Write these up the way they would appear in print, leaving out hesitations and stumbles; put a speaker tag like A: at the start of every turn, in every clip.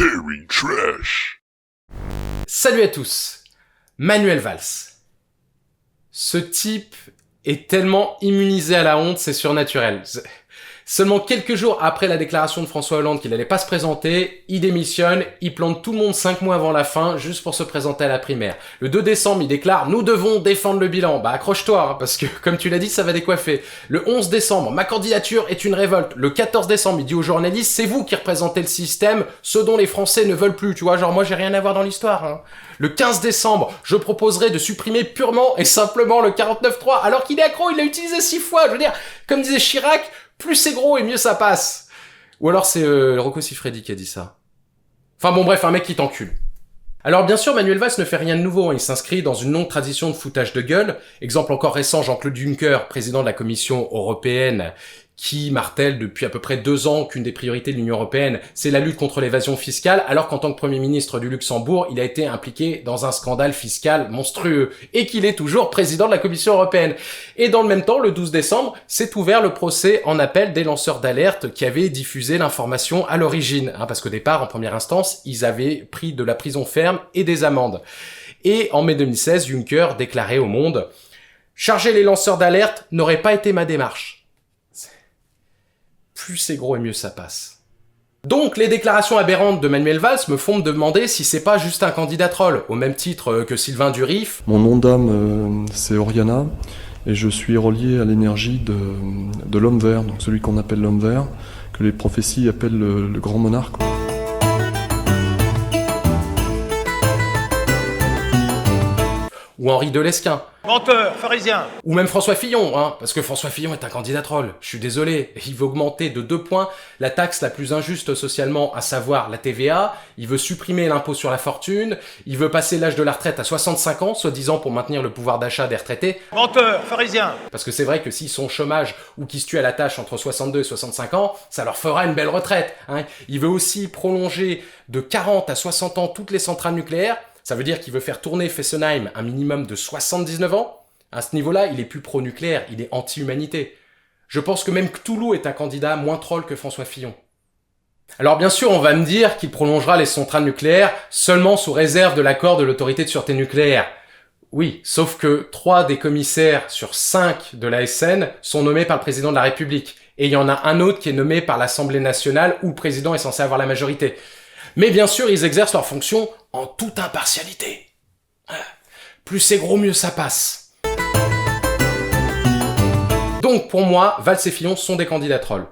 A: Terry Trash.
B: Salut à tous, Manuel Valls. Ce type est tellement immunisé à la honte, c'est surnaturel. Seulement quelques jours après la déclaration de François Hollande qu'il allait pas se présenter, il démissionne, il plante tout le monde 5 mois avant la fin, juste pour se présenter à la primaire. Le 2 décembre, il déclare « Nous devons défendre le bilan ». Bah accroche-toi, hein, parce que comme tu l'as dit, ça va décoiffer. Le 11 décembre, « Ma candidature est une révolte ». Le 14 décembre, il dit aux journalistes « C'est vous qui représentez le système, ce dont les Français ne veulent plus ». Tu vois, genre moi j'ai rien à voir dans l'histoire. Hein. Le 15 décembre, je proposerai de supprimer purement et simplement le 49.3, alors qu'il est accro, il l'a utilisé 6 fois. Je veux dire, comme disait Chirac, plus c'est gros et mieux ça passe. Ou alors c'est Rocco Siffredi qui a dit ça. Enfin bon bref, un mec qui t'encule. Alors bien sûr, Manuel Valls ne fait rien de nouveau, il s'inscrit dans une longue tradition de foutage de gueule. Exemple encore récent, Jean-Claude Juncker, président de la Commission européenne, qui martèle depuis à peu près 2 ans qu'une des priorités de l'Union européenne, c'est la lutte contre l'évasion fiscale, alors qu'en tant que Premier ministre du Luxembourg, il a été impliqué dans un scandale fiscal monstrueux, et qu'il est toujours président de la Commission européenne. Et dans le même temps, le 12 décembre, s'est ouvert le procès en appel des lanceurs d'alerte qui avaient diffusé l'information à l'origine, parce qu'au départ, en première instance, ils avaient pris de la prison ferme et des amendes. Et en mai 2016, Juncker déclarait au Monde « Charger les lanceurs d'alerte n'aurait pas été ma démarche ». Plus c'est gros et mieux ça passe. Donc les déclarations aberrantes de Manuel Valls me font me demander si c'est pas juste un candidat troll, au même titre que Sylvain Durif.
C: Mon nom d'âme c'est Oriana, et je suis relié à l'énergie de l'homme vert, donc celui qu'on appelle l'homme vert, que les prophéties appellent le grand monarque.
B: Ou Henri Delesquin.
D: Menteur, pharisien.
B: Ou même François Fillon, parce que François Fillon est un candidat troll. Je suis désolé, il veut augmenter de 2 points la taxe la plus injuste socialement, à savoir la TVA, il veut supprimer l'impôt sur la fortune, il veut passer l'âge de la retraite à 65 ans, soi-disant pour maintenir le pouvoir d'achat des retraités.
D: Menteur, pharisien.
B: Parce que c'est vrai que s'ils sont au chômage ou qu'ils se tuent à la tâche entre 62 et 65 ans, ça leur fera une belle retraite. Il veut aussi prolonger de 40 à 60 ans toutes les centrales nucléaires. Ça veut dire qu'il veut faire tourner Fessenheim un minimum de 79 ans. À ce niveau-là, il est plus pro-nucléaire, il est anti-humanité. Je pense que même Cthulhu est un candidat moins troll que François Fillon. Alors bien sûr, on va me dire qu'il prolongera les centrales nucléaires seulement sous réserve de l'accord de l'autorité de sûreté nucléaire. Oui, sauf que 3 des commissaires sur 5 de l'ASN sont nommés par le président de la République. Et il y en a un autre qui est nommé par l'Assemblée nationale où le président est censé avoir la majorité. Mais bien sûr, ils exercent leurs fonctions en toute impartialité. Plus c'est gros, mieux ça passe. Donc pour moi, Valls et Fillon sont des candidats trolls.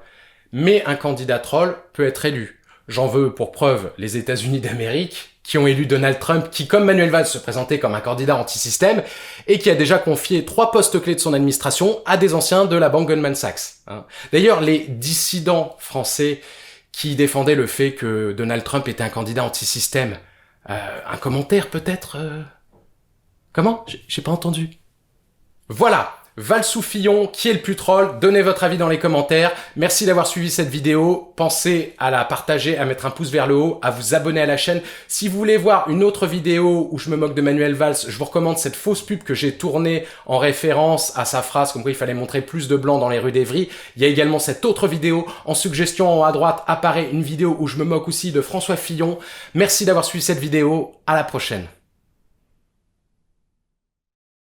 B: Mais un candidat troll peut être élu. J'en veux pour preuve les États-Unis d'Amérique, qui ont élu Donald Trump, qui comme Manuel Valls se présentait comme un candidat anti-système, et qui a déjà confié 3 postes clés de son administration à des anciens de la banque Goldman Sachs. D'ailleurs, les dissidents français qui défendait le fait que Donald Trump était un candidat anti-système. Un commentaire peut-être Comment ? J'ai pas entendu. Voilà, Valls ou Fillon, qui est le plus troll ? Donnez votre avis dans les commentaires. Merci d'avoir suivi cette vidéo. Pensez à la partager, à mettre un pouce vers le haut, à vous abonner à la chaîne. Si vous voulez voir une autre vidéo où je me moque de Manuel Valls, je vous recommande cette fausse pub que j'ai tournée en référence à sa phrase comme quoi il fallait montrer plus de blanc dans les rues d'Evry. Il y a également cette autre vidéo. En suggestion en haut à droite apparaît une vidéo où je me moque aussi de François Fillon. Merci d'avoir suivi cette vidéo. À la prochaine.